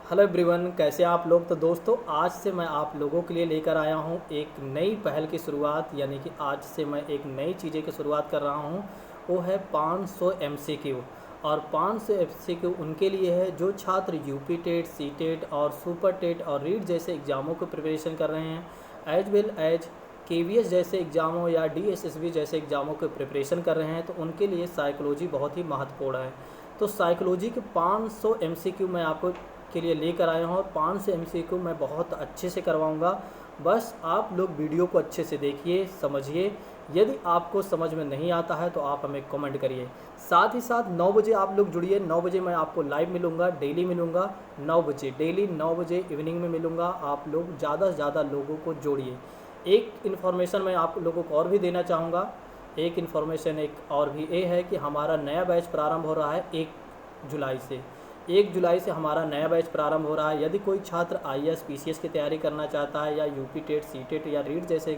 Hello everyone, कैसे आप लोग। तो दोस्तों, आज से मैं आप लोगों के लिए लेकर आया हूं एक नई पहल की शुरुआत। यानी कि आज से मैं एक नई चीज़ें की शुरुआत कर रहा हूं। वो है 500 एमसीक्यू। और 500 एमसीक्यू उनके लिए है जो छात्र यूपी टेट, सी टेट और सुपर टेट और रीट जैसे एग्ज़ामों की प्रिपरेशन कर रहे हैं, एज वेल एज केवीएस जैसे एग्ज़ामों या डीएसएसबी जैसे एग्ज़ामों की प्रिपरेशन कर रहे हैं। तो उनके लिए साइकोलॉजी बहुत ही महत्वपूर्ण है। तो साइकोलॉजी के 500 एमसीक्यू मैं आपको के लिए लेकर आया हूँ और 500 एमसीक्यू मैं बहुत अच्छे से करवाऊँगा। बस आप लोग वीडियो को अच्छे से देखिए, समझिए। यदि आपको समझ में नहीं आता है तो आप हमें कमेंट करिए। साथ ही साथ 9 बजे आप लोग जुड़िए। 9 बजे मैं आपको लाइव मिलूँगा, डेली मिलूँगा। 9 बजे डेली 9 बजे इवनिंग में मिलूँगा। आप लोग ज़्यादा से ज़्यादा लोगों को जोड़िए। एक इन्फॉर्मेशन मैं आप लोगों को और भी देना चाहूँगा। एक इन्फॉर्मेशन एक और भी ये है कि हमारा नया बैच प्रारंभ हो रहा है 1 जुलाई से। 1 जुलाई से हमारा नया बैच प्रारंभ हो रहा है। यदि कोई छात्र आईएएस पीसीएस की तैयारी करना चाहता है या यूपी टेट, सी टेट या रीट जैसे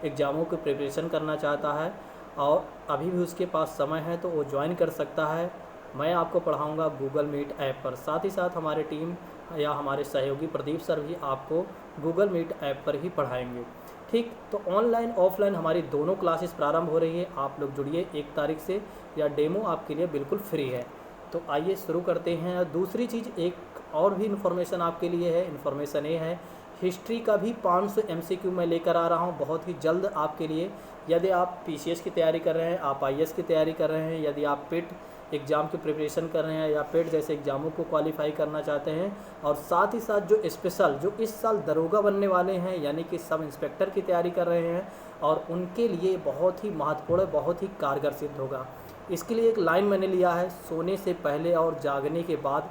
एग्ज़ामों की प्रिपरेशन करना चाहता है और अभी भी उसके पास समय है तो वो ज्वाइन कर सकता है। मैं आपको पढ़ाऊँगा गूगल मीट ऐप पर। साथ ही साथ हमारे टीम या हमारे सहयोगी प्रदीप सर भी आपको गूगल मीट ऐप पर ही पढ़ाएंगे। ठीक, तो ऑनलाइन ऑफलाइन हमारी दोनों क्लासेस प्रारंभ हो रही है। आप लोग जुड़िए 1 तारीख से। या डेमो आपके लिए बिल्कुल फ्री है। तो आइए शुरू करते हैं। दूसरी चीज़ एक और भी इन्फॉर्मेशन आपके लिए है। इन्फॉर्मेशन ये है, हिस्ट्री का भी 500 एमसीक्यू मैं लेकर आ रहा हूँ बहुत ही जल्द आपके लिए। यदि आप पीसीएस की तैयारी कर रहे हैं, आप आईएएस की तैयारी कर रहे हैं, यदि आप पेट एग्ज़ाम की प्रिपरेशन कर रहे हैं या पेट जैसे एग्ज़ामों को क्वालिफाई करना चाहते हैं, और साथ ही साथ जो स्पेशल जो इस साल दरोगा बनने वाले हैं यानी कि सब इंस्पेक्टर की तैयारी कर रहे हैं, और उनके लिए बहुत ही महत्वपूर्ण, बहुत ही कारगर सिद्ध होगा। इसके लिए एक लाइन मैंने लिया है, सोने से पहले और जागने के बाद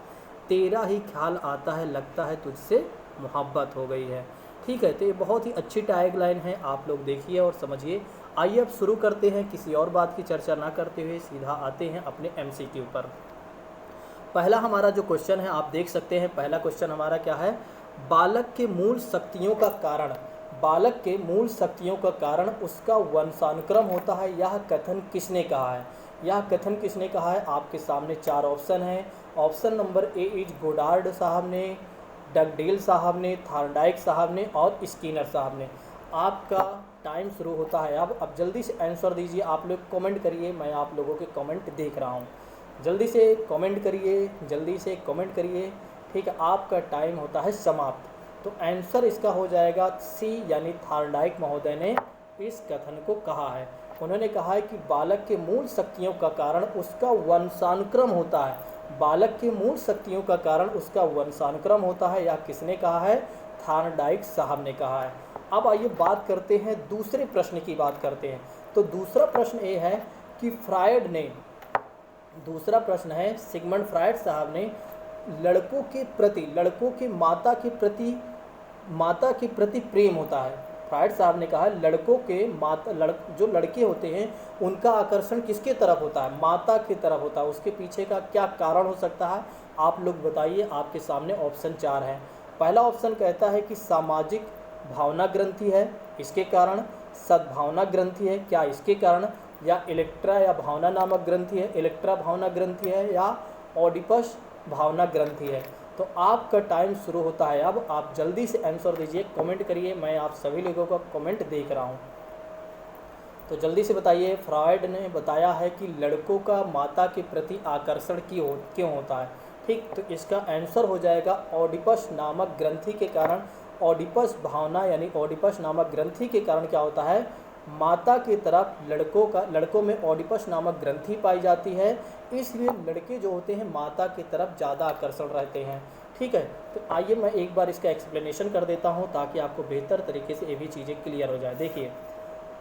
तेरा ही ख्याल आता है, लगता है तुझसे मोहब्बत हो गई है। ठीक है, तो ये बहुत ही अच्छी टैग लाइन है, आप लोग देखिए और समझिए। आइए अब शुरू करते हैं, किसी और बात की चर्चा ना करते हुए सीधा आते हैं अपने एमसीक्यू पर। पहला हमारा जो क्वेश्चन है आप देख सकते हैं। पहला क्वेश्चन हमारा क्या है, बालक के मूल शक्तियों का कारण। बालक के मूल शक्तियों का कारण उसका वंशानुक्रम होता है। यह कथन किसने कहा है? यह कथन किसने कहा है? आपके सामने 4 ऑप्शन हैं। Option number A is Goddard साहब ने, डगडेल साहब ने, थार्डाइक साहब ने और स्किनर साहब ने। आपका टाइम शुरू होता है अब जल्दी से आंसर दीजिए। आप लोग कमेंट करिए, मैं आप लोगों के कमेंट देख रहा हूँ। जल्दी से कमेंट करिए, जल्दी से कमेंट करिए। ठीक है, आपका टाइम होता है समाप्त। तो आंसर इसका हो जाएगा सी, यानी थार्डाइक महोदय ने इस कथन को कहा है। उन्होंने कहा है कि बालक के मूल शक्तियों का कारण उसका वंशानुक्रम होता है। बालक के मूल शक्तियों का कारण उसका वंशानुक्रम होता है। यह किसने कहा है? थार्डाइक साहब ने कहा है। अब आइए बात करते हैं, दूसरे प्रश्न की बात करते हैं। तो दूसरा प्रश्न ये है कि फ्रायड ने, दूसरा प्रश्न है, सिगमंड फ्रायड साहब ने लड़कों के प्रति, लड़कों के माता के प्रति प्रेम होता है। फ्रायड साहब ने कहा लड़कों के जो लड़के होते हैं उनका आकर्षण किसके तरफ होता है? माता की तरफ होता है। उसके पीछे का क्या कारण हो सकता है? आप लोग बताइए। आपके सामने ऑप्शन 4 है। पहला ऑप्शन कहता है कि सामाजिक भावना ग्रंथि है, इसके कारण। सद्भावना ग्रंथि है, क्या इसके कारण? या इलेक्ट्रा या भावना नामक ग्रंथि है, इलेक्ट्रा भावना ग्रंथि है, या ऑडिपस भावना ग्रंथि है। तो आपका टाइम शुरू होता है अब। आप जल्दी से आंसर दीजिए, कमेंट करिए। मैं आप सभी लोगों का कमेंट देख रहा हूँ, तो जल्दी से बताइए। फ्रायड ने बताया है कि लड़कों का माता के प्रति आकर्षण क्यों होता है? ठीक, तो इसका आंसर हो जाएगा ऑडिपस नामक ग्रंथि के कारण। ऑडिपस भावना यानी ऑडिपस नामक ग्रंथि के कारण क्या होता है? माता की तरफ लड़कों में ऑडिपस नामक ग्रंथि पाई जाती है, इसलिए लड़के जो होते हैं माता की तरफ ज़्यादा आकर्षण रहते हैं। ठीक है, तो आइए मैं एक बार इसका एक्सप्लेनेशन कर देता हूँ ताकि आपको बेहतर तरीके से ये भी चीज़ें क्लियर हो जाए। देखिए,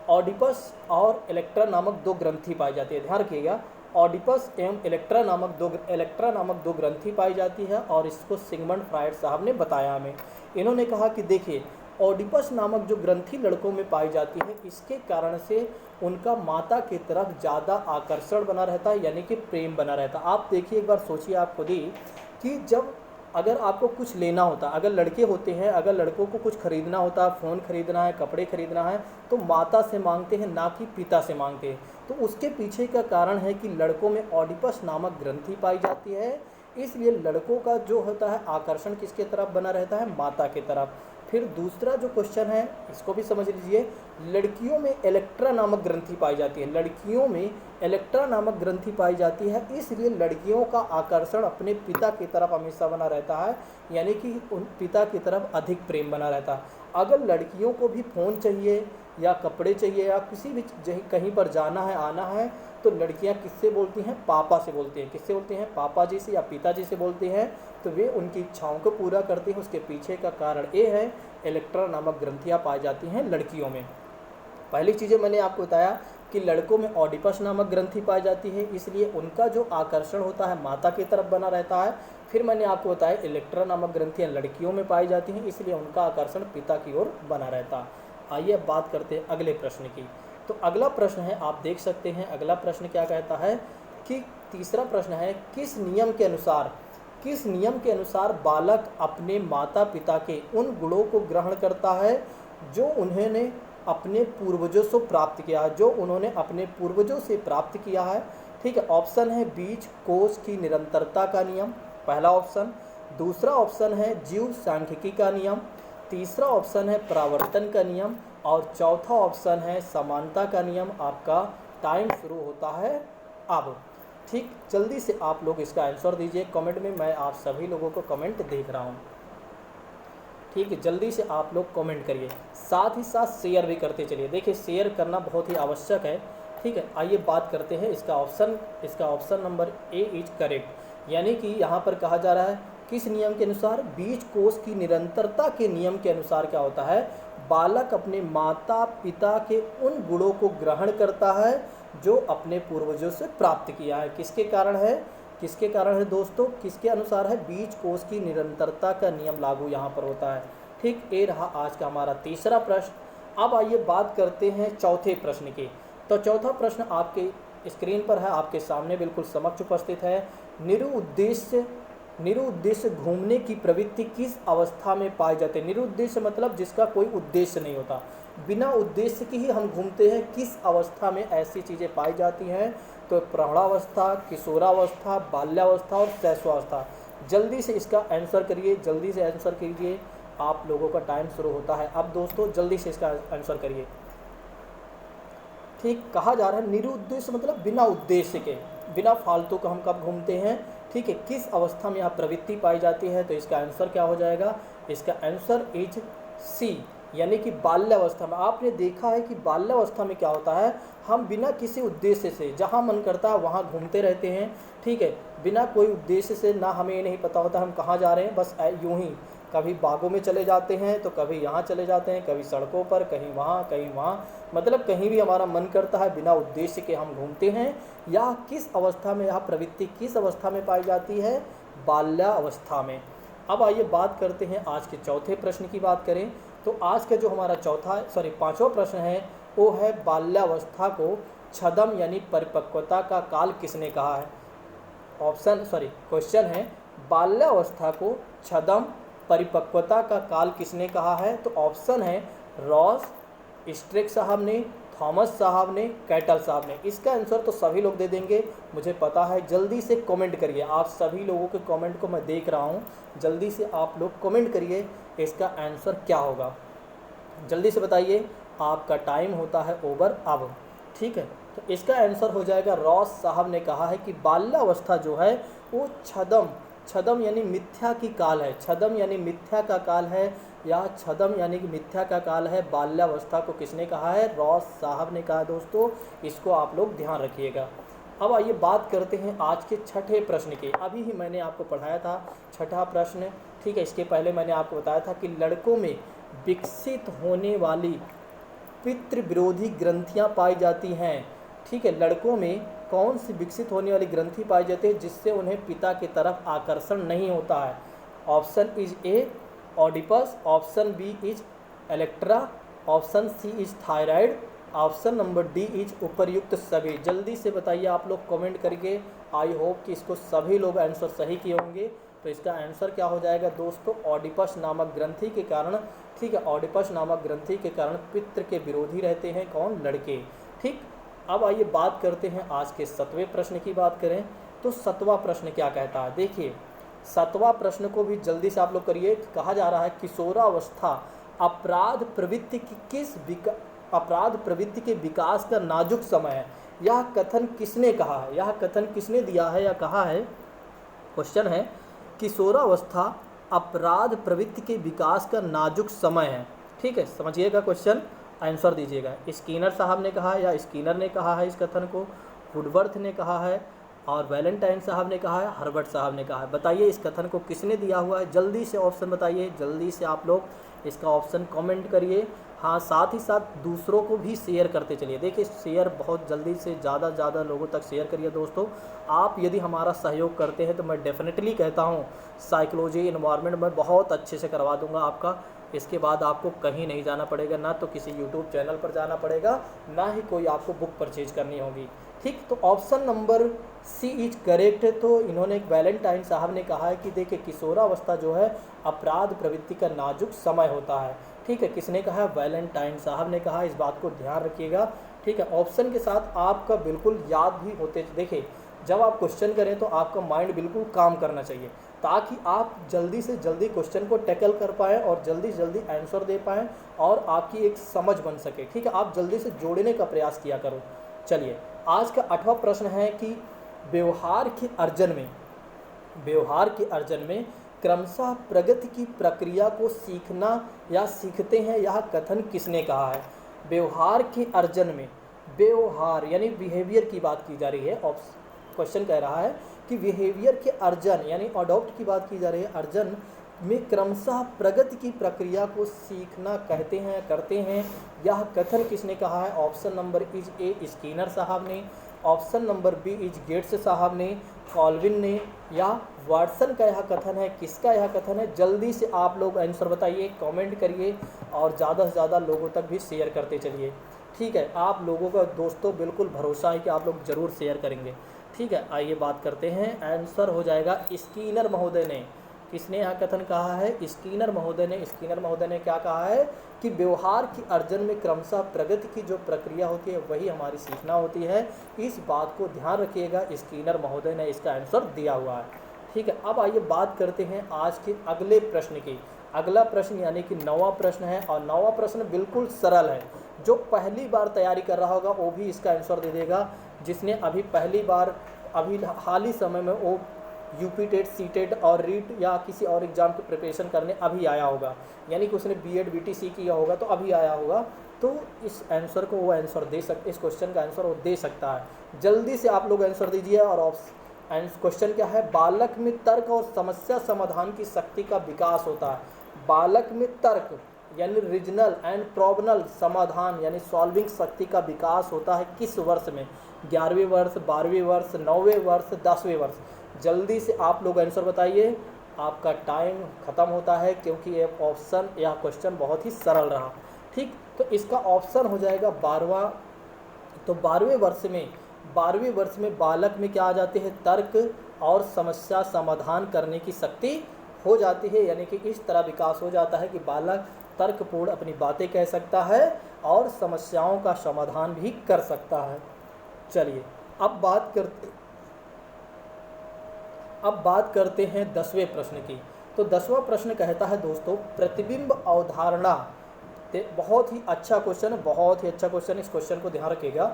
ऑडिपस और इलेक्ट्रा नामक 2 ग्रंथि पाई जाती है। ध्यान रखिएगा, ऑडिपस एवं इलेक्ट्रा नामक दो ग्रंथि पाई जाती है, और इसको सिगमंड फ्रायड साहब ने बताया हमें। इन्होंने कहा कि देखिए, ऑडिपस नामक जो ग्रंथि लड़कों में पाई जाती है, इसके कारण से उनका माता की तरफ ज़्यादा आकर्षण बना रहता है, यानी कि प्रेम बना रहता है। आप देखिए, एक बार सोचिए आप खुद ही कि जब अगर आपको कुछ लेना होता, अगर लड़के होते हैं, अगर लड़कों को कुछ खरीदना होता, फ़ोन खरीदना है, कपड़े खरीदना है, तो माता से मांगते हैं, ना कि पिता से मांगते हैं। तो उसके पीछे का कारण है कि लड़कों में ऑडिपस नामक ग्रंथि पाई जाती है, इसलिए लड़कों का जो होता है आकर्षण किसके तरफ बना रहता है, माता की तरफ। फिर दूसरा जो क्वेश्चन है इसको भी समझ लीजिए, लड़कियों में इलेक्ट्रा नामक ग्रंथि पाई जाती है, लड़कियों में इलेक्ट्रा नामक ग्रंथि पाई जाती है, इसलिए लड़कियों का आकर्षण अपने पिता की तरफ हमेशा बना रहता है, यानी कि उन पिता की तरफ अधिक प्रेम बना रहता है। अगर लड़कियों को भी फ़ोन चाहिए या कपड़े चाहिए या किसी भी कहीं पर जाना है आना है, तो लड़कियां किससे बोलती हैं, पापा से बोलती हैं। किससे बोलती हैं, पापा जी से या पिताजी से बोलती हैं। तो वे उनकी इच्छाओं को पूरा करती हैं। उसके पीछे का कारण ये है, इलेक्ट्रा नामक ग्रंथियाँ पाई जाती हैं लड़कियों में। पहली चीज़ें मैंने आपको बताया कि लड़कों में ऑडिपस नामक ग्रंथि पाई जाती है, इसलिए उनका जो आकर्षण होता है माता की तरफ बना रहता है। फिर मैंने आपको बताया इलेक्ट्रा नामक ग्रंथियाँ लड़कियों में पाई जाती हैं, इसलिए उनका आकर्षण पिता की ओर बना रहता है। आइए अब बात करते हैं अगले प्रश्न की। तो अगला प्रश्न है, आप देख सकते हैं अगला प्रश्न क्या कहता है कि तीसरा प्रश्न है, किस नियम के अनुसार बालक अपने माता पिता के उन गुणों को ग्रहण करता है जो उन्होंने अपने पूर्वजों से प्राप्त किया है, जो उन्होंने अपने पूर्वजों से प्राप्त किया है। ठीक है, ऑप्शन है बीज कोश की निरंतरता का नियम, पहला ऑप्शन। दूसरा ऑप्शन है जीव सांख्यिकी का नियम। तीसरा ऑप्शन है परावर्तन का नियम। और चौथा ऑप्शन है समानता का नियम। आपका टाइम शुरू होता है अब। ठीक, जल्दी से आप लोग इसका आंसर दीजिए कमेंट में, मैं आप सभी लोगों को कमेंट देख रहा हूँ। ठीक है, जल्दी से आप लोग कमेंट करिए, साथ ही साथ शेयर भी करते चलिए। देखिए शेयर करना बहुत ही आवश्यक है। ठीक है, आइए बात करते हैं इसका option number A is correct, यानी कि यहाँ पर कहा जा रहा है किस नियम के अनुसार, बीज कोश की निरंतरता के नियम के अनुसार क्या होता है, बालक अपने माता पिता के उन गुणों को ग्रहण करता है जो अपने पूर्वजों से प्राप्त किया है। किसके कारण है दोस्तों, किसके अनुसार है, बीज कोश की निरंतरता का नियम लागू यहाँ पर होता है। ठीक, ये रहा आज का हमारा तीसरा प्रश्न। अब आइए बात करते हैं चौथे प्रश्न की। तो चौथा प्रश्न आपके स्क्रीन पर है, आपके सामने बिल्कुल समक्ष उपस्थित है। निरुद्देश्य घूमने की प्रवृत्ति किस अवस्था में पाई जाती है। निरुद्देश्य मतलब जिसका कोई उद्देश्य नहीं होता, बिना उद्देश्य की ही हम घूमते हैं, किस अवस्था में ऐसी चीज़ें पाई जाती हैं। तो प्रौढ़ावस्था, किशोरावस्था, बाल्यावस्था और शैशवावस्था। जल्दी से इसका आंसर करिए, जल्दी से आंसर कीजिए, आप लोगों का टाइम शुरू होता है अब दोस्तों, जल्दी से इसका आंसर करिए। ठीक, कहा जा रहा है निरुद्देश्य मतलब बिना उद्देश्य के, बिना फालतू का हम कब घूमते हैं। ठीक है, किस अवस्था में यहाँ प्रवृत्ति पाई जाती है, तो इसका आंसर क्या हो जाएगा, इसका आंसर इज सी, यानी कि बाल्यावस्था में। आपने देखा है कि बाल्यावस्था में क्या होता है, हम बिना किसी उद्देश्य से जहाँ मन करता है वहाँ घूमते रहते हैं। ठीक है, बिना कोई उद्देश्य से, ना हमें ये नहीं पता होता हम कहाँ जा रहे हैं, बस यूं ही कभी बागों में चले जाते हैं तो कभी यहाँ चले जाते हैं, कभी सड़कों पर, कहीं वहाँ, मतलब कहीं भी हमारा मन करता है, बिना उद्देश्य के हम घूमते हैं। या किस अवस्था में, यह प्रवृत्ति किस अवस्था में पाई जाती है, बाल्यावस्था में। अब आइए बात करते हैं आज के चौथे प्रश्न की बात करें तो आज का जो हमारा पांचवा प्रश्न है वो है बाल्यावस्था को छदम यानी परिपक्वता का काल किसने कहा है। क्वेश्चन है बाल्यावस्था को छदम परिपक्वता का काल किसने कहा है। तो ऑप्शन है रॉस, स्ट्रिक साहब ने, थॉमस साहब ने, कैटल साहब ने। इसका आंसर तो सभी लोग दे देंगे मुझे पता है, जल्दी से कमेंट करिए, आप सभी लोगों के कमेंट को मैं देख रहा हूँ, जल्दी से आप लोग कमेंट करिए इसका आंसर क्या होगा, जल्दी से बताइए, आपका टाइम होता है ओवर अब। ठीक है, तो इसका आंसर हो जाएगा रॉस साहब ने कहा है कि बाल्यावस्था जो है वो छदम यानी मिथ्या की काल है, छदम यानी मिथ्या का काल है, या छदम यानी कि मिथ्या का काल है। बाल्यावस्था को किसने कहा है, रॉस साहब ने कहा दोस्तों, इसको आप लोग ध्यान रखिएगा। अब आइए बात करते हैं आज के छठे प्रश्न की। अभी ही मैंने आपको पढ़ाया था छठा प्रश्न। ठीक है, इसके पहले मैंने आपको बताया था कि लड़कों में विकसित होने वाली पितृ विरोधी ग्रंथियाँ पाई जाती हैं। ठीक है, लड़कों में कौन सी विकसित होने वाली ग्रंथि पाई जाती है जिससे उन्हें पिता की तरफ आकर्षण नहीं होता है। Option is A Oedipus, option B is Electra, option C is thyroid, option number D is उपर्युक्त सभी। जल्दी से बताइए आप लोग कमेंट करके, आई होप कि इसको सभी लोग आंसर सही किए होंगे। तो इसका आंसर क्या हो जाएगा दोस्तों, ऑडिपस नामक ग्रंथि के कारण। ठीक है, ऑडिपस नामक ग्रंथि के कारण पितृ के विरोधी रहते हैं कौन, लड़के। ठीक, अब आइए बात करते हैं आज के 7वें प्रश्न की बात करें तो 7वां प्रश्न क्या कहता है, देखिए 7वां प्रश्न को भी जल्दी से आप लोग करिए। कहा जा रहा है किशोरावस्था अपराध प्रवृत्ति के विकास का नाजुक समय है। यह कथन किसने कहा है, यह कथन किसने दिया है या कहा है। क्वेश्चन है किशोरावस्था अपराध प्रवृत्ति के विकास का नाजुक समय है। ठीक है, समझिएगा क्वेश्चन, आंसर दीजिएगा। स्किनर साहब ने कहा है या स्किनर ने कहा है इस कथन को, वुडवर्थ ने कहा है, और वैलेंटाइन साहब ने कहा है, हर्बर्ट साहब ने कहा है। बताइए इस कथन को किसने दिया हुआ है, जल्दी से ऑप्शन बताइए, जल्दी से आप लोग इसका ऑप्शन कमेंट करिए। हाँ, साथ ही साथ दूसरों को भी शेयर करते चलिए। देखिए शेयर बहुत जल्दी से ज़्यादा लोगों तक शेयर करिए दोस्तों। आप यदि हमारा सहयोग करते हैं तो मैं डेफिनेटली कहता हूँ साइकोलॉजी इन्वायरमेंट में बहुत अच्छे से करवा दूंगा आपका। इसके बाद आपको कहीं नहीं जाना पड़ेगा, ना तो किसी यूट्यूब चैनल पर जाना पड़ेगा, ना ही कोई आपको बुक परचेज करनी होगी। ठीक, तो option number C is correct है। तो इन्होंने वैलेंटाइन साहब ने कहा है कि देखिए किशोरावस्था जो है अपराध प्रवृत्ति का नाजुक समय होता है। ठीक है, किसने कहा है, वैलेंटाइन साहब ने कहा, इस बात को ध्यान रखिएगा। ठीक है, ऑप्शन के साथ आपका बिल्कुल याद भी होते, देखिए जब आप क्वेश्चन करें तो आपका माइंड बिल्कुल काम करना चाहिए, ताकि आप जल्दी से जल्दी क्वेश्चन को टैकल कर पाएँ और जल्दी से जल्दी आंसर दे पाएँ और आपकी एक समझ बन सके। ठीक है, आप जल्दी से जोड़ने का प्रयास किया करो। चलिए, आज का 8वां प्रश्न है कि व्यवहार के अर्जन में क्रमशः प्रगति की प्रक्रिया को सीखना या सीखते हैं, यह कथन किसने कहा है। व्यवहार के अर्जन में, व्यवहार यानी बिहेवियर की बात की जा रही है। क्वेश्चन कह रहा है कि बिहेवियर के अर्जन यानी अडॉप्ट की बात की जा रही है, अर्जन में क्रमशः प्रगति की प्रक्रिया को सीखना कहते हैं, करते हैं, यह कथन किसने कहा है। Option number is A Skinner साहब ने, option number B is Gates साहब ने, कॉल्विन ने, या वाटसन का यह कथन है। किसका यह कथन है, जल्दी से आप लोग आंसर बताइए, कमेंट करिए और ज़्यादा से ज़्यादा लोगों तक भी शेयर करते चलिए। ठीक है, आप लोगों का दोस्तों बिल्कुल भरोसा है कि आप लोग ज़रूर शेयर करेंगे। ठीक है, आइए बात करते हैं। आंसर हो जाएगा स्किनर महोदय ने। किसने यह कथन कहा है, स्किनर महोदय ने। स्किनर महोदय ने क्या कहा है कि व्यवहार की अर्जन में क्रमशः प्रगति की जो प्रक्रिया होती है वही हमारी सीखना होती है। इस बात को ध्यान रखिएगा, स्किनर महोदय ने इसका आंसर दिया हुआ है। ठीक है, अब आइए बात करते हैं आज के अगले प्रश्न की। अगला प्रश्न यानी कि 9वां प्रश्न है, और 9वां प्रश्न बिल्कुल सरल है। जो पहली बार तैयारी कर रहा होगा वो भी इसका आंसर दे देगा। जिसने अभी पहली बार अभी हाल ही समय में वो यूपी टेट, सी टेट और रीट या किसी और एग्ज़ाम की प्रिपरेशन करने अभी आया होगा, यानी कि उसने बीएड बीटीसी किया होगा तो अभी आया होगा, तो इस आंसर को वो आंसर दे सकते, इस क्वेश्चन का आंसर वो दे सकता है। जल्दी से आप लोग आंसर दीजिए। और क्वेश्चन क्या है, बालक में तर्क और समस्या समाधान की शक्ति का विकास होता है। बालक में तर्क यानी रीजनल एंड प्रॉब्लम समाधान यानी सॉल्विंग शक्ति का विकास होता है किस वर्ष में, 11वें वर्ष, 12वें वर्ष, 9वें वर्ष, 10वें वर्ष। जल्दी से आप लोग आंसर बताइए, आपका टाइम ख़त्म होता है क्योंकि ये ऑप्शन या क्वेश्चन बहुत ही सरल रहा। ठीक, तो इसका ऑप्शन हो जाएगा 12वां। तो 12वें वर्ष में बालक में क्या आ जाते हैं, तर्क और समस्या समाधान करने की शक्ति हो जाती है, यानी कि इस तरह विकास हो जाता है कि बालक तर्कपूर्ण अपनी बातें कह सकता है और समस्याओं का समाधान भी कर सकता है। चलिए अब बात करते हैं 10वें प्रश्न की। तो 10वां प्रश्न कहता है दोस्तों, प्रतिबिंब अवधारणा। बहुत ही अच्छा क्वेश्चन है, बहुत ही अच्छा क्वेश्चन, इस क्वेश्चन को ध्यान रखिएगा।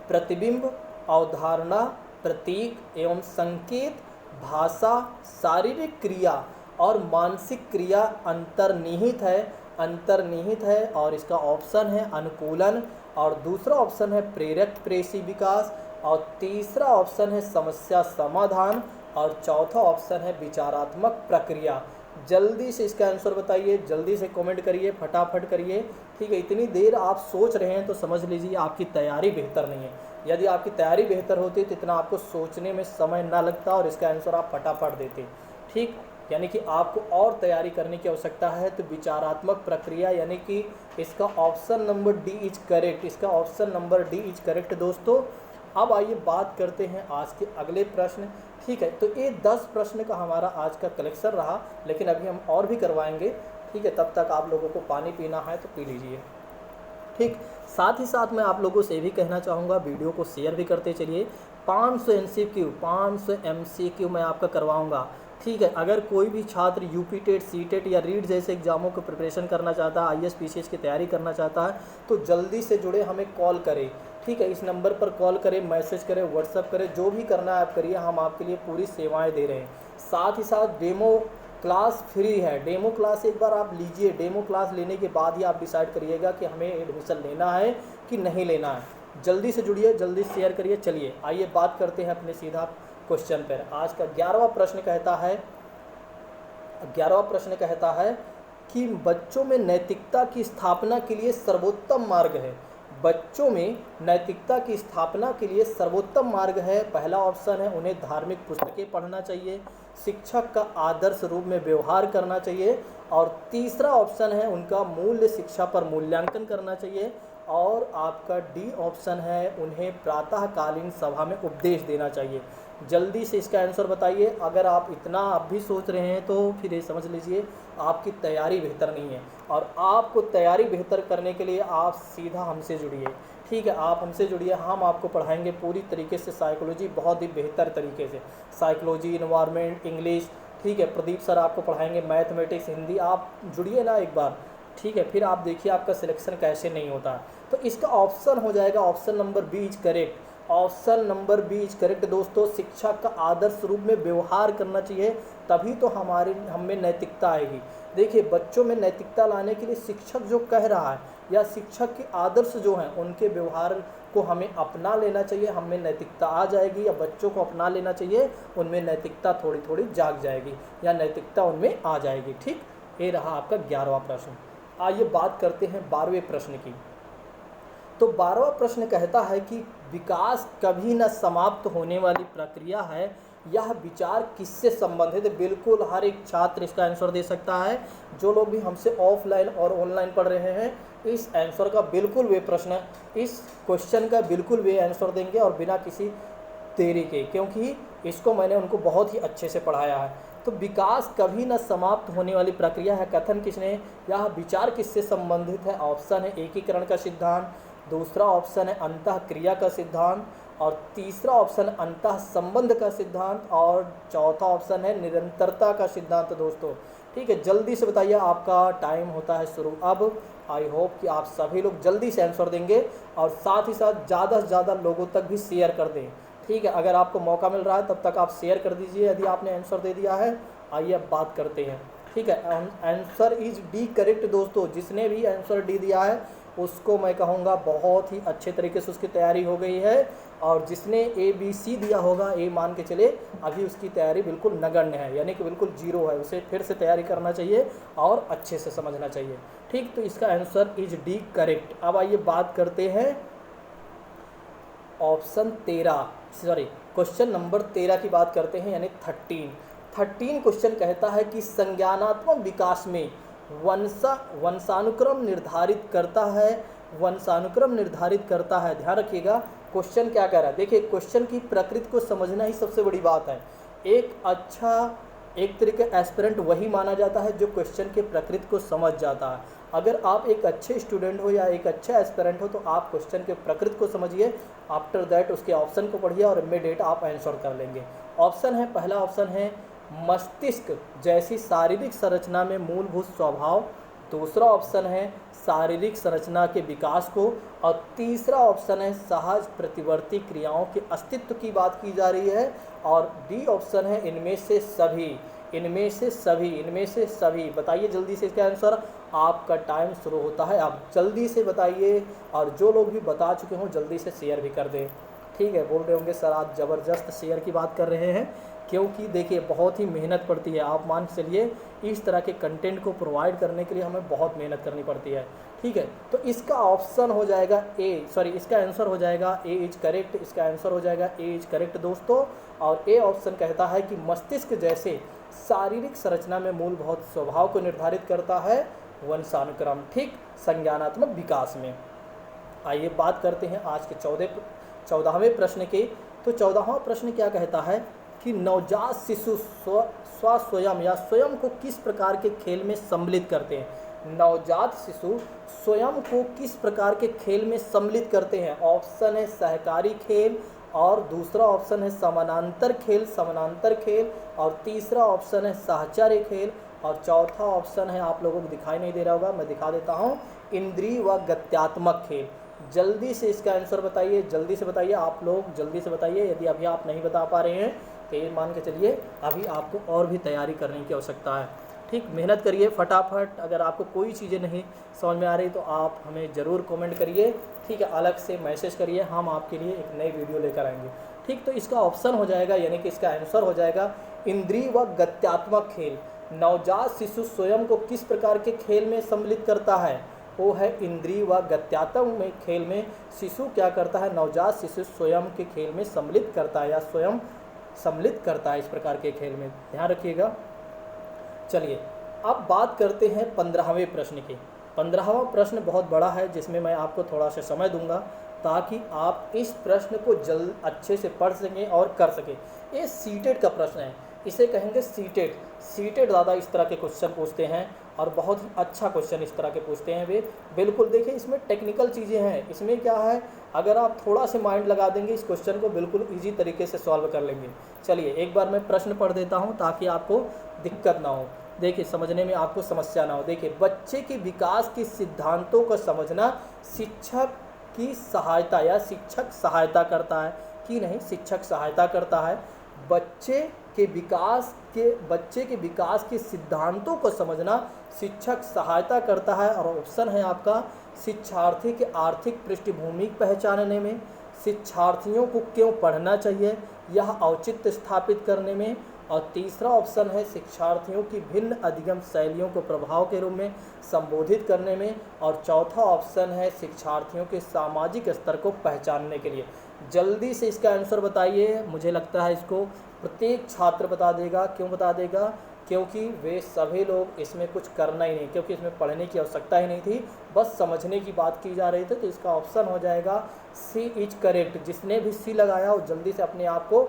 प्रतिबिंब अवधारणा प्रतीक एवं संकेत, भाषा, शारीरिक क्रिया और मानसिक क्रिया अंतर्निहित है और इसका ऑप्शन है अनुकूलन, और दूसरा ऑप्शन है प्रेरक प्रेषी विकास, और तीसरा ऑप्शन है समस्या समाधान, और चौथा ऑप्शन है विचारात्मक प्रक्रिया। जल्दी से इसका आंसर बताइए, जल्दी से कमेंट करिए, फटाफट करिए। ठीक है, इतनी देर आप सोच रहे हैं तो समझ लीजिए आपकी तैयारी बेहतर नहीं है। यदि आपकी तैयारी बेहतर होती तो इतना आपको सोचने में समय ना लगता और इसका आंसर आप फटाफट देते। ठीक, यानी कि आपको और तैयारी करने की आवश्यकता है। तो विचारात्मक प्रक्रिया यानी कि इसका option number D is correct, इसका option number D is correct दोस्तों। अब आइए बात करते हैं आज के अगले प्रश्न। ठीक है, तो ये 10 प्रश्न का हमारा आज का कलेक्शन रहा, लेकिन अभी हम और भी करवाएंगे। ठीक है, तब तक आप लोगों को पानी पीना है तो पी लीजिए। ठीक, साथ ही साथ मैं आप लोगों से ये भी कहना चाहूँगा, वीडियो को शेयर भी करते चलिए। 500 MCQ मैं आपका करवाऊँगा। ठीक है, अगर कोई भी छात्र यूपी टेट, सी टेट या रीट जैसे एग्जामों को प्रिपरेशन करना चाहता है, IAS PCS की तैयारी करना चाहता है, तो जल्दी से जुड़े, हमें कॉल करें। ठीक है, इस नंबर पर कॉल करें, मैसेज करें, व्हाट्सअप करें, जो भी करना है आप करिए, हम आपके लिए पूरी सेवाएं दे रहे हैं। साथ ही साथ डेमो क्लास फ्री है। डेमो क्लास एक बार आप लीजिए, डेमो क्लास लेने के बाद ही आप डिसाइड करिएगा कि हमें एडमिशन लेना है कि नहीं लेना है। जल्दी से जुड़िए, जल्दी शेयर करिए। चलिए आइए बात करते हैं अपने सीधा क्वेश्चन पर। आज का 11वां प्रश्न कहता है कि बच्चों में नैतिकता की स्थापना के लिए सर्वोत्तम मार्ग है। बच्चों में नैतिकता की स्थापना के लिए सर्वोत्तम मार्ग है। पहला ऑप्शन है उन्हें धार्मिक पुस्तकें पढ़ना चाहिए, शिक्षक का आदर्श रूप में व्यवहार करना चाहिए, और तीसरा ऑप्शन है उनका मूल्य शिक्षा पर मूल्यांकन करना चाहिए, और आपका डी ऑप्शन है उन्हें प्रातःकालीन सभा में उपदेश देना चाहिए। जल्दी से इसका आंसर बताइए। अगर आप इतना आप भी सोच रहे हैं तो फिर ये समझ लीजिए आपकी तैयारी बेहतर नहीं है, और आपको तैयारी बेहतर करने के लिए आप सीधा हमसे जुड़िए। ठीक है, आप हमसे जुड़िए, हम आपको पढ़ाएंगे पूरी तरीके से साइकोलॉजी, बहुत ही बेहतर तरीके से। साइकोलॉजी, इन्वायरमेंट, इंग्लिश, ठीक है, प्रदीप सर आपको पढ़ाएंगे, मैथमेटिक्स, हिंदी। आप जुड़िए ना एक बार, ठीक है, फिर आप देखिए आपका सिलेक्शन कैसे नहीं होता। तो इसका ऑप्शन हो जाएगा option number B is correct. Option number B is correct दोस्तों। शिक्षक का आदर्श रूप में व्यवहार करना चाहिए, तभी तो हम में नैतिकता आएगी। देखिए, बच्चों में नैतिकता लाने के लिए शिक्षक जो कह रहा है या शिक्षक के आदर्श जो हैं उनके व्यवहार को हमें अपना लेना चाहिए, हमें नैतिकता आ जाएगी, या बच्चों को अपना लेना चाहिए, उनमें नैतिकता थोड़ी थोड़ी जाग जाएगी या नैतिकता उनमें आ जाएगी। ठीक, ये रहा आपका 11वां प्रश्न। आइए बात करते हैं 12वें प्रश्न की। तो 12वां प्रश्न कहता है कि विकास कभी न समाप्त होने वाली प्रक्रिया है, यह विचार किससे संबंधित है। बिल्कुल हर एक छात्र इसका आंसर दे सकता है। जो लोग भी हमसे ऑफलाइन और ऑनलाइन पढ़ रहे हैं, इस आंसर का बिल्कुल वे प्रश्न, इस क्वेश्चन का बिल्कुल वे आंसर देंगे, और बिना किसी देरी के, क्योंकि इसको मैंने उनको बहुत ही अच्छे से पढ़ाया है। तो विकास कभी न समाप्त होने वाली प्रक्रिया है, कथन किसने, यह विचार किससे संबंधित है। ऑप्शन है एकीकरण का सिद्धांत, दूसरा ऑप्शन है अंतः क्रिया का सिद्धांत, और तीसरा ऑप्शन अंतः संबंध का सिद्धांत, और चौथा ऑप्शन है निरंतरता का सिद्धांत दोस्तों। ठीक है, जल्दी से बताइए, आपका टाइम होता है शुरू अब। आई होप कि आप सभी लोग जल्दी से आंसर देंगे, और साथ ही साथ ज़्यादा से ज़्यादा लोगों तक भी शेयर कर दें। ठीक है, अगर आपको मौका मिल रहा है तब तक आप शेयर कर दीजिए यदि आपने आंसर दे दिया है। आइए अब बात करते हैं। ठीक है, आंसर इज डी करेक्ट दोस्तों। जिसने भी आंसर डी दिया है उसको मैं कहूँगा बहुत ही अच्छे तरीके से उसकी तैयारी हो गई है, और जिसने ABC दिया होगा, ए मान के चले, अभी उसकी तैयारी बिल्कुल नगण्य है, यानी कि बिल्कुल जीरो है। उसे फिर से तैयारी करना चाहिए और अच्छे से समझना चाहिए। ठीक, तो इसका आंसर इज डी करेक्ट। अब आइए बात करते हैं क्वेश्चन नंबर 13 की बात करते हैं, यानी 13 क्वेश्चन कहता है कि संज्ञानात्मक विकास में वंशानुक्रम निर्धारित करता है। ध्यान रखिएगा क्वेश्चन क्या कह रहा है। देखिए, क्वेश्चन की प्रकृति को समझना ही सबसे बड़ी बात है। एक तरीके एस्पिरेंट वही माना जाता है जो क्वेश्चन के प्रकृति को समझ जाता है। अगर आप एक अच्छे स्टूडेंट हो या एक अच्छा एस्पिरेंट हो तो आप क्वेश्चन के प्रकृति को समझिए, आफ्टर दैट उसके ऑप्शन को पढ़िए और इमीडिएट आप आंसर कर लेंगे। ऑप्शन है, पहला ऑप्शन है मस्तिष्क जैसी शारीरिक संरचना में मूलभूत स्वभाव, दूसरा ऑप्शन है शारीरिक संरचना के विकास को, और तीसरा ऑप्शन है सहज प्रतिवर्ती क्रियाओं के अस्तित्व की बात की जा रही है, और डी ऑप्शन है इनमें से सभी। बताइए जल्दी से इसका आंसर। आपका टाइम शुरू होता है, आप जल्दी से बताइए, और जो लोग भी बता चुके हों जल्दी से शेयर भी कर दें। ठीक है, बोल रहे होंगे सर आज ज़बरदस्त शेयर की बात कर रहे हैं, क्योंकि देखिए बहुत ही मेहनत पड़ती है। आप मान के चलिए इस तरह के कंटेंट को प्रोवाइड करने के लिए हमें बहुत मेहनत करनी पड़ती है। ठीक है, तो इसका ऑप्शन हो जाएगा इसका आंसर हो जाएगा ए इज करेक्ट। इसका आंसर हो जाएगा ए इज करेक्ट दोस्तों, और ए ऑप्शन कहता है कि मस्तिष्क जैसे शारीरिक संरचना में मूलभूत स्वभाव को निर्धारित करता है वंशानुक्रम। ठीक, संज्ञानात्मक विकास में। आइए बात करते हैं आज के 14वें प्रश्न के। तो 14वां प्रश्न क्या कहता है कि नवजात शिशु स्वयं को किस प्रकार के खेल में सम्मिलित करते हैं। नवजात शिशु स्वयं को किस प्रकार के खेल में सम्मिलित करते हैं? ऑप्शन है सहकारी खेल, और दूसरा ऑप्शन है समानांतर खेल, और तीसरा ऑप्शन है साहचर्य खेल, और चौथा ऑप्शन है, आप लोगों को दिखाई नहीं दे रहा होगा, मैं दिखा देता हूँ, इंद्रिय व गत्यात्मक खेल। जल्दी से इसका आंसर बताइए, जल्दी से बताइए आप लोग, जल्दी से बताइए। यदि अभी आप नहीं बता पा रहे हैं तो ये मान के चलिए अभी आपको और भी तैयारी करने की आवश्यकता है। ठीक, मेहनत करिए फटाफट। अगर आपको कोई चीज़ें नहीं समझ में आ रही तो आप हमें ज़रूर कमेंट करिए, ठीक है, अलग से मैसेज करिए, हम आपके लिए एक नई वीडियो लेकर आएंगे। ठीक, तो इसका ऑप्शन हो जाएगा, यानी कि इसका आंसर हो जाएगा इंद्रिय व गत्यात्मक खेल। नवजात शिशु स्वयं को किस प्रकार के खेल में सम्मिलित करता है? वो है इंद्रिय व गत्यात्मक खेल में शिशु क्या करता है? नवजात शिशु स्वयं के खेल में सम्मिलित करता है, या स्वयं सम्मिलित करता है इस प्रकार के खेल में, ध्यान रखिएगा। चलिए अब बात करते हैं 15वें प्रश्न की। 15वां प्रश्न बहुत बड़ा है, जिसमें मैं आपको थोड़ा सा समय दूंगा ताकि आप इस प्रश्न को जल्द अच्छे से पढ़ सकें और कर सकें। ये सीटेट का प्रश्न है, इसे कहेंगे सीटेट। सीटेट ज़्यादा इस तरह के क्वेश्चन पूछते हैं और बहुत ही अच्छा क्वेश्चन इस तरह के पूछते हैं वे। बिल्कुल देखिए, इसमें टेक्निकल चीज़ें हैं। इसमें क्या है, अगर आप थोड़ा से माइंड लगा देंगे इस क्वेश्चन को बिल्कुल ईजी तरीके से सॉल्व कर लेंगे। चलिए एक बार मैं प्रश्न पढ़ देता हूँ ताकि आपको दिक्कत ना हो, देखिए समझने में आपको समस्या ना हो। देखिए, बच्चे के विकास के सिद्धांतों को समझना शिक्षक की सहायता या शिक्षक सहायता करता है कि नहीं? शिक्षक सहायता करता है। बच्चे के विकास के सिद्धांतों को समझना शिक्षक सहायता करता है। और ऑप्शन है आपका शिक्षार्थी के आर्थिक पृष्ठभूमि पहचानने में, शिक्षार्थियों को क्यों पढ़ना चाहिए यह औचित्य स्थापित करने में, और तीसरा ऑप्शन है शिक्षार्थियों की भिन्न अधिगम शैलियों को प्रभाव के रूप में संबोधित करने में, और चौथा ऑप्शन है शिक्षार्थियों के सामाजिक स्तर को पहचानने के लिए। जल्दी से इसका आंसर बताइए। मुझे लगता है इसको प्रत्येक छात्र बता देगा। क्यों बता देगा? क्योंकि वे सभी लोग इसमें कुछ करना ही नहीं, क्योंकि इसमें पढ़ने की आवश्यकता ही नहीं थी, बस समझने की बात की जा रही थी। तो इसका ऑप्शन हो जाएगा सी इज करेक्ट। जिसने भी सी लगाया वो जल्दी से अपने आप को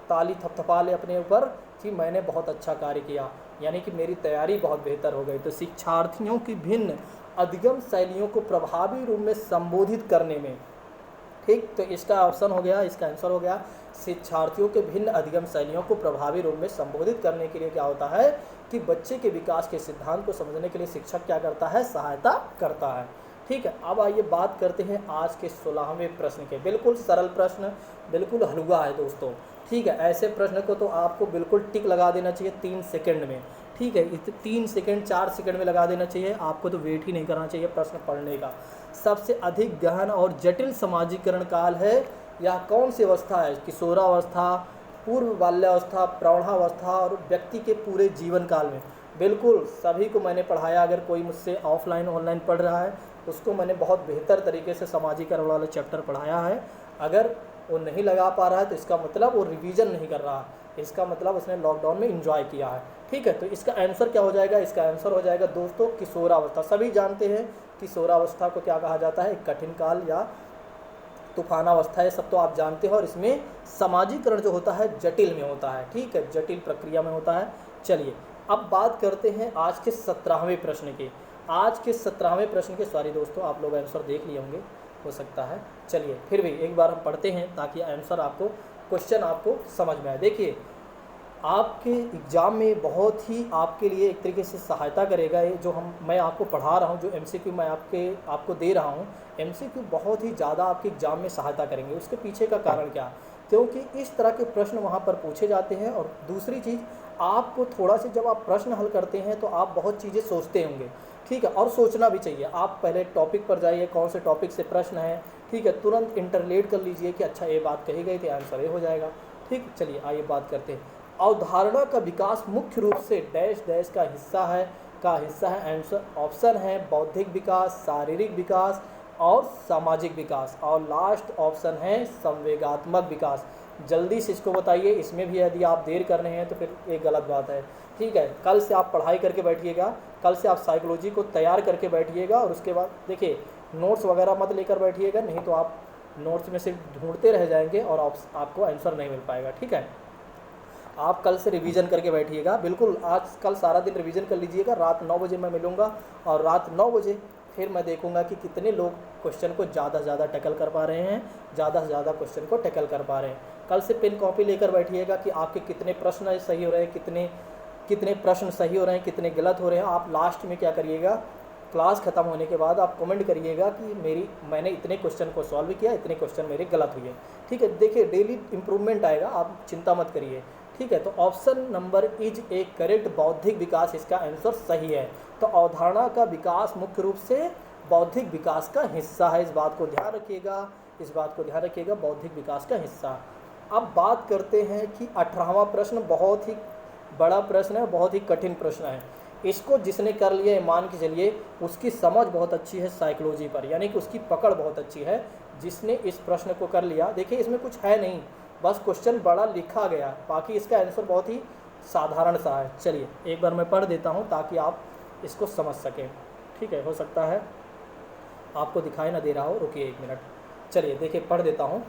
ताली थपथपा ले अपने ऊपर कि मैंने बहुत अच्छा कार्य किया, यानी कि मेरी तैयारी बहुत बेहतर हो गई। तो शिक्षार्थियों की भिन्न अधिगम शैलियों को प्रभावी रूप में संबोधित करने में, ठीक, तो इसका ऑप्शन हो गया, इसका आंसर हो गया शिक्षार्थियों के भिन्न अधिगम शैलियों को प्रभावी रूप में संबोधित करने के लिए क्या होता है कि बच्चे के विकास के सिद्धांत को समझने के लिए शिक्षक क्या करता है? सहायता करता है। ठीक है, अब आइए बात करते हैं आज के 16वें प्रश्न के। बिल्कुल सरल प्रश्न, बिल्कुल हलवा है दोस्तों। ठीक है, ऐसे प्रश्न को तो आपको बिल्कुल टिक लगा देना चाहिए 3 सेकंड में। ठीक है, 3 सेकंड 4 सेकंड में लगा देना चाहिए, आपको तो वेट ही नहीं करना चाहिए प्रश्न पढ़ने का। सबसे अधिक गहन और जटिल समाजीकरण काल है यह कौन सी अवस्था है? किशोरावस्था, पूर्व बाल्यावस्था, प्रौढ़ावस्था और व्यक्ति के पूरे जीवन काल में। बिल्कुल सभी को मैंने पढ़ाया। अगर कोई मुझसे ऑफलाइन ऑनलाइन पढ़ रहा है उसको मैंने बहुत बेहतर तरीके से समाजीकरण वाला चैप्टर पढ़ाया है। अगर वो नहीं लगा पा रहा है तो इसका मतलब वो रिवीजन नहीं कर रहा, इसका मतलब उसने लॉकडाउन में एंजॉय किया है। ठीक है, तो इसका आंसर क्या हो जाएगा? इसका आंसर हो जाएगा दोस्तों किशोरावस्था। सभी जानते हैं किशोरावस्था को क्या कहा जाता है? एक कठिन काल या तूफानावस्था है, सब तो आप जानते हो। और इसमें समाजीकरण जो होता है जटिल में होता है। ठीक है, जटिल प्रक्रिया में होता है। चलिए अब बात करते हैं आज के 17वें प्रश्न के। आज के 17वें प्रश्न के, सॉरी दोस्तों, आप लोग आंसर देख लिए होंगे हो सकता है। चलिए फिर भी एक बार हम पढ़ते हैं ताकि आंसर आपको, क्वेश्चन आपको समझ में आए। देखिए, आपके एग्ज़ाम में बहुत ही आपके लिए एक तरीके से सहायता करेगा ये जो मैं आपको पढ़ा रहा हूँ, जो एमसीक्यू मैं आपको दे रहा हूँ। एमसीक्यू बहुत ही ज़्यादा आपके एग्ज़ाम में सहायता करेंगे। उसके पीछे का कारण क्या? क्योंकि इस तरह के प्रश्न वहाँ पर पूछे जाते हैं। और दूसरी चीज़, आपको थोड़ा सा जब आप प्रश्न हल करते हैं तो आप बहुत चीज़ें सोचते होंगे। ठीक है, और सोचना भी चाहिए। आप पहले टॉपिक पर जाइए, कौन से टॉपिक से प्रश्न है, ठीक है, तुरंत इंटरलेट कर लीजिए कि अच्छा ये बात कही गई थी, आंसर ये हो जाएगा। ठीक, चलिए आइए बात करते हैं। अवधारणा का विकास मुख्य रूप से डैश डैश का हिस्सा है आंसर ऑप्शन है बौद्धिक विकास, शारीरिक विकास और सामाजिक विकास, और लास्ट ऑप्शन है संवेगात्मक विकास। जल्दी से इसको बताइए। इसमें भी यदि आप देर कर रहे हैं तो फिर एक गलत बात है। ठीक है, कल से आप पढ़ाई करके बैठिएगा, कल से आप साइकोलॉजी को तैयार करके बैठिएगा। और उसके बाद देखिए, नोट्स वगैरह मत लेकर बैठिएगा, नहीं तो आप नोट्स में से ढूंढते रह जाएंगे और आपको आंसर नहीं मिल पाएगा। ठीक है, आप कल से रिवीजन करके बैठिएगा, बिल्कुल आज कल सारा दिन रिवीजन कर लीजिएगा। रात 9 बजे मैं मिलूँगा और रात 9 बजे फिर मैं देखूंगा कि कितने लोग क्वेश्चन को ज़्यादा से ज़्यादा टैकल कर पा रहे हैं, ज़्यादा से ज़्यादा क्वेश्चन को टैकल कर पा रहे हैं। कल से पेन कॉपी लेकर बैठिएगा कि आपके कितने प्रश्न सही हो रहे हैं, कितने प्रश्न सही हो रहे हैं, कितने गलत हो रहे हैं। आप लास्ट में क्या करिएगा, क्लास ख़त्म होने के बाद आप कमेंट करिएगा कि मैंने इतने क्वेश्चन को सॉल्व किया, इतने क्वेश्चन मेरे गलत हुए। ठीक है, देखिए डेली इंप्रूवमेंट आएगा, आप चिंता मत करिए। ठीक है, तो option number is A correct, बौद्धिक विकास इसका आंसर सही है। तो अवधारणा का विकास मुख्य रूप से बौद्धिक विकास का हिस्सा है, इस बात को ध्यान रखिएगा, इस बात को ध्यान रखिएगा, बौद्धिक विकास का हिस्सा। अब बात करते हैं कि 18वां प्रश्न बहुत ही बड़ा प्रश्न है, बहुत ही कठिन प्रश्न है। इसको जिसने कर लिया मान के चलिए उसकी समझ बहुत अच्छी है साइकोलॉजी पर, यानी कि उसकी पकड़ बहुत अच्छी है जिसने इस प्रश्न को कर लिया। देखिए इसमें कुछ है नहीं, बस क्वेश्चन बड़ा लिखा गया, बाकी इसका आंसर बहुत ही साधारण सा है। चलिए एक बार मैं पढ़ देता हूँ ताकि आप इसको समझ सकें। ठीक है, हो सकता है आपको दिखाई ना दे रहा हो, रुकिए 1 मिनट। चलिए देखिए पढ़ देता हूँ।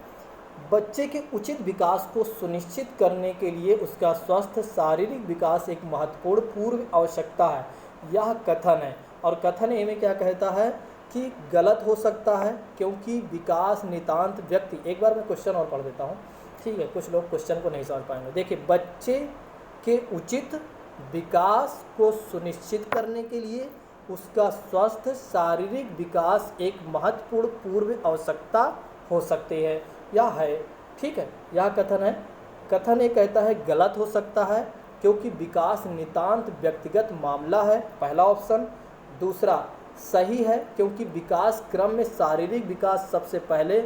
बच्चे के उचित विकास को सुनिश्चित करने के लिए उसका स्वस्थ शारीरिक विकास एक महत्वपूर्ण पूर्व आवश्यकता है, यह कथन है। और कथन ए में क्या कहता है कि गलत हो सकता है क्योंकि विकास नितांत व्यक्ति, एक बार मैं क्वेश्चन और पढ़ देता हूँ। ठीक है, कुछ लोग क्वेश्चन को नहीं समझ पाएंगे। देखिए, बच्चे के उचित विकास को सुनिश्चित करने के लिए उसका स्वस्थ शारीरिक विकास एक महत्वपूर्ण पूर्व आवश्यकता हो सकती है, यह है। ठीक है, यह कथन है। कथन ये कहता है गलत हो सकता है क्योंकि विकास नितांत व्यक्तिगत मामला है, पहला ऑप्शन। दूसरा सही है क्योंकि विकास क्रम में शारीरिक विकास सबसे पहले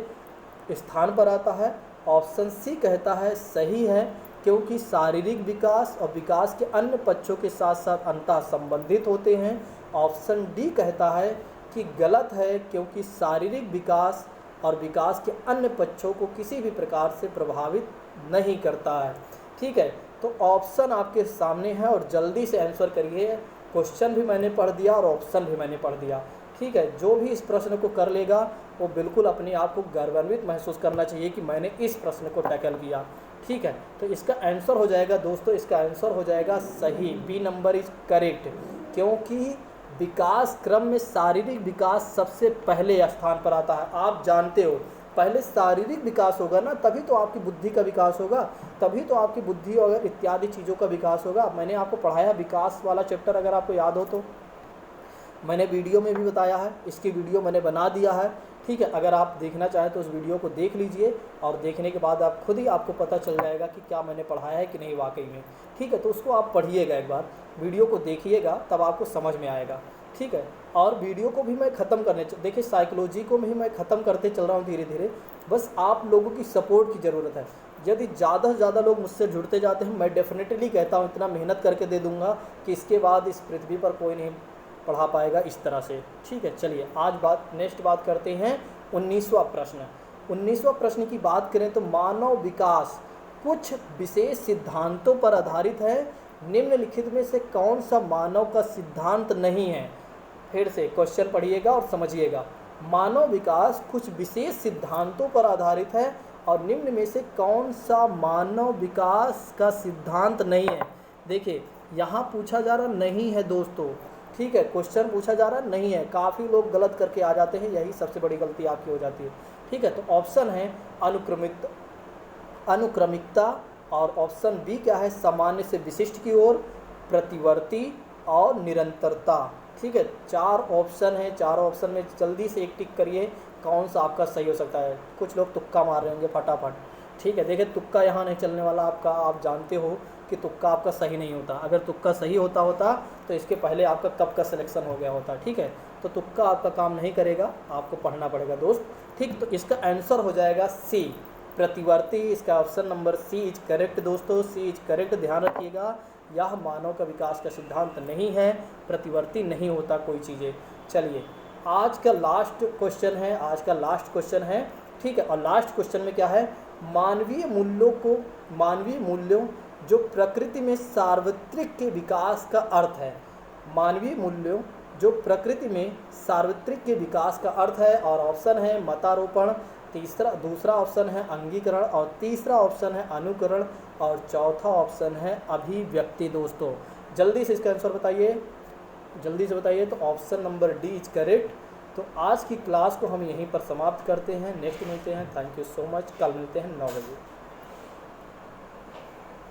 स्थान पर आता है। ऑप्शन सी कहता है सही है क्योंकि शारीरिक विकास और विकास के अन्य पक्षों के साथ साथ अंतः संबंधित होते हैं। ऑप्शन डी कहता है कि गलत है क्योंकि शारीरिक विकास और विकास के अन्य पक्षों को किसी भी प्रकार से प्रभावित नहीं करता है। ठीक है, तो ऑप्शन आपके सामने है और जल्दी से आंसर करिए। क्वेश्चन भी मैंने पढ़ दिया और ऑप्शन भी मैंने पढ़ दिया। ठीक है, जो भी इस प्रश्न को कर लेगा वो बिल्कुल अपने आप को गौरवान्वित महसूस करना चाहिए कि मैंने इस प्रश्न को टैकल किया। ठीक है, तो इसका आंसर हो जाएगा दोस्तों, इसका आंसर हो जाएगा सही, बी नंबर इज करेक्ट। क्योंकि विकास क्रम में शारीरिक विकास सबसे पहले स्थान पर आता है। आप जानते हो पहले शारीरिक विकास होगा ना, तभी तो आपकी बुद्धि का विकास होगा, तभी तो आपकी बुद्धि और इत्यादि चीज़ों का विकास होगा। मैंने आपको पढ़ाया विकास वाला चैप्टर, अगर आपको याद हो तो मैंने वीडियो में भी बताया है, इसकी वीडियो मैंने बना दिया है। ठीक है, अगर आप देखना चाहें तो उस वीडियो को देख लीजिए और देखने के बाद आप खुद ही आपको पता चल जाएगा कि क्या मैंने पढ़ाया है कि नहीं वाकई में। ठीक है, तो उसको आप पढ़िएगा, एक बार वीडियो को देखिएगा तब आपको समझ में आएगा। ठीक है, और वीडियो को भी मैं ख़त्म करने, देखिए साइकोलॉजी को भी मैं ख़त्म करते चल रहा हूँ धीरे धीरे, बस आप लोगों की सपोर्ट की ज़रूरत है। यदि ज़्यादा से ज़्यादा लोग मुझसे जुड़ते जाते हैं, मैं डेफिनेटली कहता हूँ इतना मेहनत करके दे दूँगा कि इसके बाद इस पृथ्वी पर कोई नहीं पढ़ा पाएगा इस तरह से। ठीक है, चलिए आज नेक्स्ट बात करते हैं 19वां प्रश्न। 19वां प्रश्न की बात करें तो मानव विकास कुछ विशेष सिद्धांतों पर आधारित है, निम्नलिखित में से कौन सा मानव का सिद्धांत नहीं है। फिर से क्वेश्चन पढ़िएगा और समझिएगा। मानव विकास कुछ विशेष सिद्धांतों पर आधारित है और निम्न में से कौन सा मानव विकास का सिद्धांत नहीं है। देखिए यहाँ पूछा जा रहा नहीं है दोस्तों, ठीक है, क्वेश्चन पूछा जा रहा नहीं है। काफ़ी लोग गलत करके आ जाते हैं, यही सबसे बड़ी गलती आपकी हो जाती है। ठीक है, तो ऑप्शन है अनुक्रमिकता और ऑप्शन बी क्या है, सामान्य से विशिष्ट की ओर, प्रतिवर्ती और निरंतरता। ठीक है, 4 ऑप्शन है, 4 ऑप्शन में जल्दी से एक टिक करिए कौन सा आपका सही हो सकता है। कुछ लोग तुक्का मार रहे होंगे फटाफट। ठीक है, देखिए तुक्का यहाँ नहीं चलने वाला आपका, आप जानते हो कि तुक्का आपका सही नहीं होता। अगर तुक्का सही होता तो इसके पहले आपका कब का सिलेक्शन हो गया होता। ठीक है, तो तुक्का आपका काम नहीं करेगा, आपको पढ़ना पड़ेगा दोस्त। ठीक, तो इसका आंसर हो जाएगा सी, प्रतिवर्ती। इसका option number C is correct दोस्तों, सी इज करेक्ट, ध्यान रखिएगा। यह मानव का विकास का सिद्धांत नहीं है, प्रतिवर्ती नहीं होता कोई चीज़ें। चलिए आज का लास्ट क्वेश्चन है, आज का लास्ट क्वेश्चन है। ठीक है, और लास्ट क्वेश्चन में क्या है, मानवीय मूल्यों जो प्रकृति में सार्वत्रिक के विकास का अर्थ है। मानवीय मूल्यों जो प्रकृति में सार्वत्रिक के विकास का अर्थ है। और ऑप्शन है मतारोपण, दूसरा ऑप्शन है अंगीकरण, और तीसरा ऑप्शन है अनुकरण, और चौथा ऑप्शन है अभिव्यक्ति। दोस्तों जल्दी से इसका आंसर बताइए, जल्दी से बताइए। तो option number D is correct. तो आज की क्लास को हम यहीं पर समाप्त करते हैं, नेक्स्ट मिलते हैं। थैंक यू सो मच, कल मिलते हैं 9 बजे।